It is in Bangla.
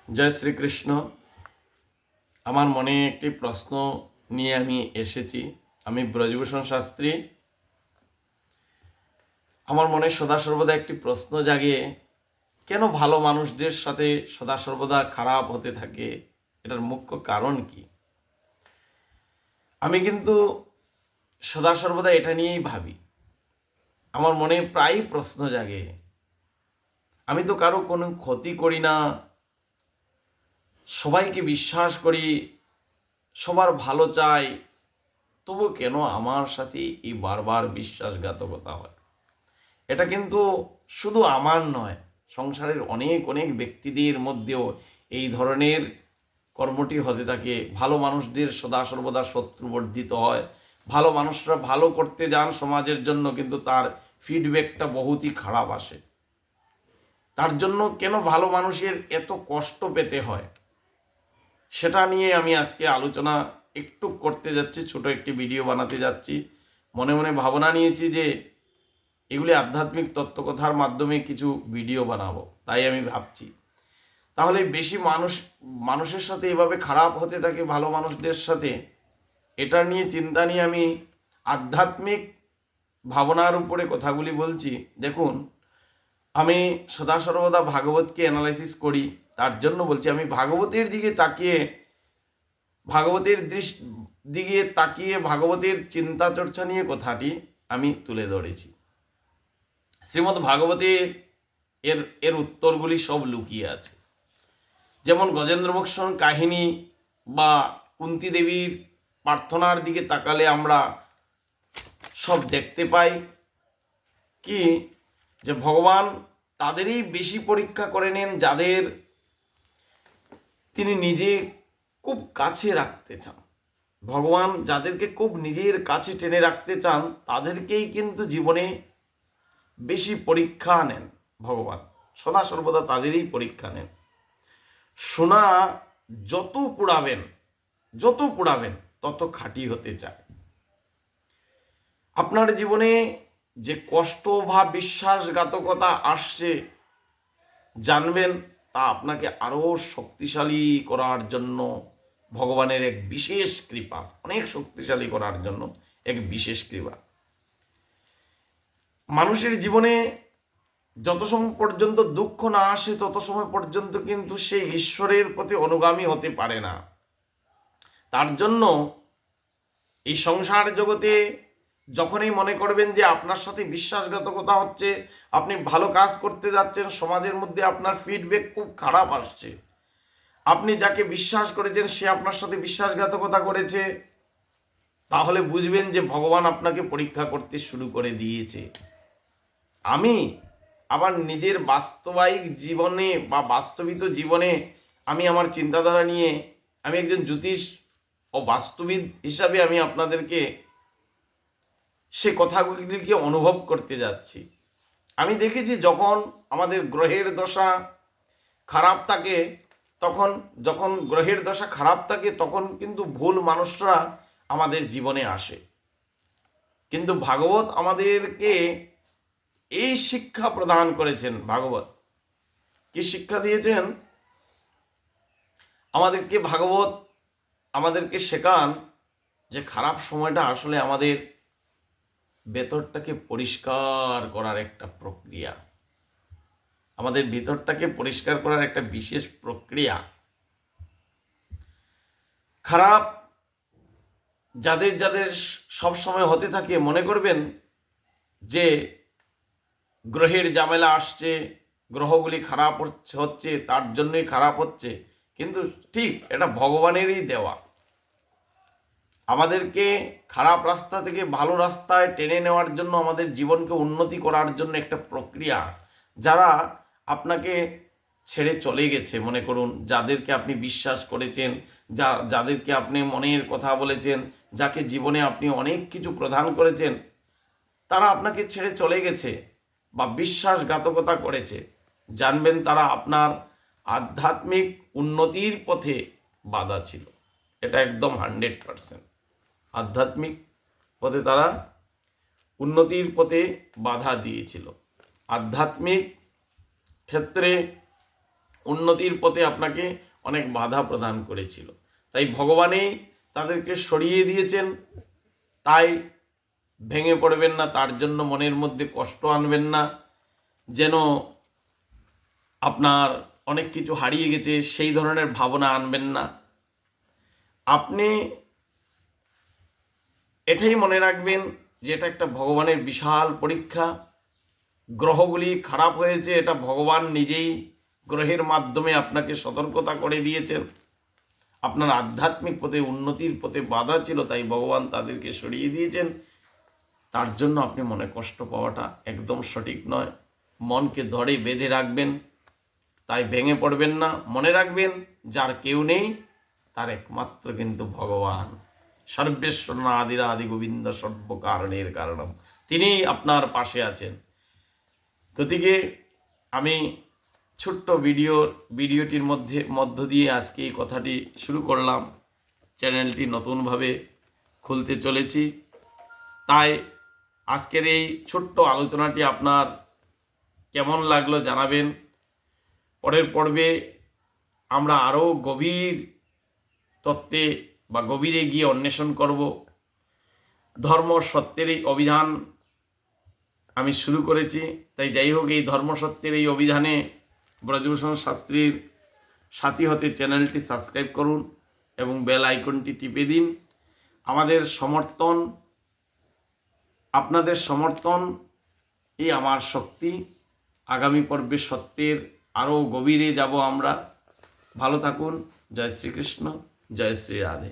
জয় শ্রীকৃষ্ণ। আমার মনে একটি প্রশ্ন নিয়ে আমি এসেছি। আমি ব্রজভূষণ শাস্ত্রী। আমার মনে সদা সর্বদা একটি প্রশ্ন জাগে, কেন ভালো মানুষদের সাথে সদা সর্বদা খারাপ হতে থাকে? এটার মুখ্য কারণ কি? আমি কিন্তু সদা সর্বদা এটা নিয়েই ভাবি। আমার মনে প্রায়ই প্রশ্ন জাগে, আমি তো কারো কোনো ক্ষতি করি না, সবাইকে বিশ্বাস করি, সবার ভালো চাই, তবু কেন আমার সাথে এই বারবার বিশ্বাসঘাতকতা হয়? এটা কিন্তু শুধু আমার নয়, সংসারের অনেক অনেক ব্যক্তিদের মধ্যেও এই ধরনের কর্মটি হতে থাকে। ভালো মানুষদের সদা সর্বদা শত্রু বর্ধিত হয়। ভালো মানুষরা ভালো করতে যান সমাজের জন্য, কিন্তু তার ফিডব্যাকটা বহুতই খারাপ আসে। তার জন্য কেন ভালো মানুষের এত কষ্ট পেতে হয়, সেটা নিয়ে আমি আজকে আলোচনা একটু করতে যাচ্ছি, ছোট একটি ভিডিও বানাতে যাচ্ছি। মনে মনে ভাবনা নিয়েছি যে এগুলি আধ্যাত্মিক তত্ত্বকথার মাধ্যমে কিছু ভিডিও বানাবো, তাই আমি ভাবছি তাহলে বেশি মানুষের সাথে এভাবে খারাপ হতে থাকে ভালো মানুষদের সাথে। এটা নিয়ে চিন্তা নিয়ে আমি আধ্যাত্মিক ভাবনার উপরে কথাগুলি বলছি। দেখুন, আমি সদা সর্বদা ভাগবতকে অ্যানালাইসিস করি, তার জন্য বলছি। আমি ভাগবতের দিকে তাকিয়ে ভাগবতের চিন্তা চর্চা নিয়ে কথাটি আমি তুলে ধরেছি। শ্রীমদ্ ভাগবতে এর উত্তরগুলি সব লুকিয়ে আছে। যেমন গজেন্দ্রমোক্ষণ কাহিনী বা কুন্তী দেবীর প্রার্থনার দিকে তাকালে আমরা সব দেখতে পাই কি, যে ভগবান তাদেরই বেশি পরীক্ষা করে নেন যাদের তিনি নিজে খুব কাছে রাখতে চান। ভগবান যাদেরকে খুব নিজের কাছে টেনে রাখতে চান তাদেরকেই কিন্তু জীবনে বেশি পরীক্ষা নেন। ভগবান সদা সর্বদা তাদেরই পরীক্ষা নেন। সোনা যত পোড়াবেন তত খাঁটি হতে চায়। আপনার জীবনে যে কষ্ট বা বিশ্বাসঘাতকতা আসছে, জানবেন তা আপনাকে আরো শক্তিশালী করার জন্য ভগবানের এক বিশেষ কৃপা, অনেক শক্তিশালী করার জন্য এক বিশেষ কৃপা। মানুষের জীবনে যত সময় পর্যন্ত দুঃখ না আসে তত সময় পর্যন্ত কিন্তু সে ঈশ্বরের প্রতি অনুগামী হতে পারে না। তার জন্য এই সংসার জগতে যখনই মনে করবেন যে আপনার সাথে বিশ্বাসঘাতকতা হচ্ছে, আপনি ভালো কাজ করতে যাচ্ছেন, সমাজের মধ্যে আপনার ফিডব্যাক খুব খারাপ আসছে, আপনি যাকে বিশ্বাস করেছেন সে আপনার সাথে বিশ্বাসঘাতকতা করেছে, তাহলে বুঝবেন যে ভগবান আপনাকে পরীক্ষা করতে শুরু করে দিয়েছে। আমি আবার নিজের বাস্তবিক জীবনে বা বাস্তবিত জীবনে আমি আমার চিন্তাধারা নিয়ে, আমি একজন জ্যোতিষ ও বাস্তবিদ হিসাবে আমি আপনাদেরকে সে কথাগুলিকে অনুভব করতে যাচ্ছি। আমি দেখেছি যখন আমাদের গ্রহের দশা খারাপ থাকে, যখন গ্রহের দশা খারাপ থাকে তখন কিন্তু ভুল মানুষরা আমাদের জীবনে আসে। কিন্তু ভাগবত আমাদেরকে এই শিক্ষা প্রদান করেছেন। ভাগবত কি শিক্ষা দিয়েছেন ভাগবত আমাদেরকে শেখান যে খারাপ সময়টা আসলে আমাদের ভেতরটাকে পরিষ্কার করার একটা প্রক্রিয়া, আমাদের ভিতরটাকে পরিষ্কার করার একটা বিশেষ প্রক্রিয়া। খারাপ যাদের যাদের সব সময় হতে থাকে, মনে করবেন যে গ্রহের ঝামেলা আসছে, গ্রহগুলি খারাপ হচ্ছে, তার জন্যই খারাপ হচ্ছে, কিন্তু ঠিক এটা ভগবানেরই দেওয়া। আমাদেরকে খারাপ রাস্তা থেকে ভালো রাস্তায় টেনে নেওয়ার জন্য, আমাদের জীবনকে উন্নতি করার জন্য একটা প্রক্রিয়া। যারা আপনাকে ছেড়ে চলে গেছে, মনে করুন যাদেরকে আপনি বিশ্বাস করেছেন, যাদেরকে আপনি মনের কথা বলেছেন, যাকে জীবনে আপনি অনেক কিছু প্রদান করেছেন, তারা আপনাকে ছেড়ে চলে গেছে বা বিশ্বাসঘাতকতা করেছে, জানবেন তারা আপনার আধ্যাত্মিক উন্নতির পথে বাধা ছিল। এটা একদম 100%। আধ্যাত্মিক পথে তারা উন্নতির পথে বাধা দিয়েছিল। আধ্যাত্মিক ক্ষেত্রে উন্নতির পথে আপনাকে অনেক বাধা প্রদান করেছিল। তাই ভগবানই তাদেরকে সরিয়ে দিয়েছেন। তাই ভেঙে পড়বেন না, তার জন্য মনের মধ্যে কষ্ট আনবেন না, যেন আপনার অনেক কিছু হারিয়ে গেছে সেই ধরনের ভাবনা আনবেন না। আপনি এটাই মনে রাখবেন যে এটা একটা ভগবানের বিশাল পরীক্ষা। গ্রহগুলি খারাপ হয়েছে, এটা ভগবান নিজেই গ্রহের মাধ্যমে আপনাকে সতর্কতা করে দিয়েছেন। আপনার আধ্যাত্মিক পথে উন্নতির পথে বাধা ছিল, তাই ভগবান তাদেরকে সরিয়ে দিয়েছেন। তার জন্য আপনি মনে কষ্ট পাওয়াটা একদম সঠিক নয়। মনকে ধরে বেঁধে রাখবেন, তাই ভেঙে পড়বেন না। মনে রাখবেন যার কেউ নেই তার একমাত্র কিন্তু ভগবান। সর্বেশ্বর আদিরা আদি গোবিন্দ সর্বকারণের কারণম, তিনিই আপনার পাশে আছেন। গতিকে আমি ছোট্ট ভিডিওটির মধ্য দিয়ে আজকে এই কথাটি শুরু করলাম। চ্যানেলটি নতুনভাবে খুলতে চলেছি, তাই আজকের এই ছোট্ট আলোচনাটি আপনার কেমন লাগলো জানাবেন। পরের পর্বে আমরা আরও গভীর তত্ত্বে বা গভীরে গিয়ে অন্বেষণ করব। ধর্ম সত্যের এই অভিযান আমি শুরু করেছি, তাই যাই হোক এই ধর্মসত্যের এই অভিযানে ব্রজভূষণ শাস্ত্রীর সাথী হতে চ্যানেলটি সাবস্ক্রাইব করুন এবং বেল আইকনটি টিপে দিন। আমাদের সমর্থন, আপনাদের সমর্থন এই আমার শক্তি। আগামী পর্বে সত্যের আরও গভীরে যাব আমরা। ভালো থাকুন। জয় শ্রীকৃষ্ণ, জয় শ্রী রাধে।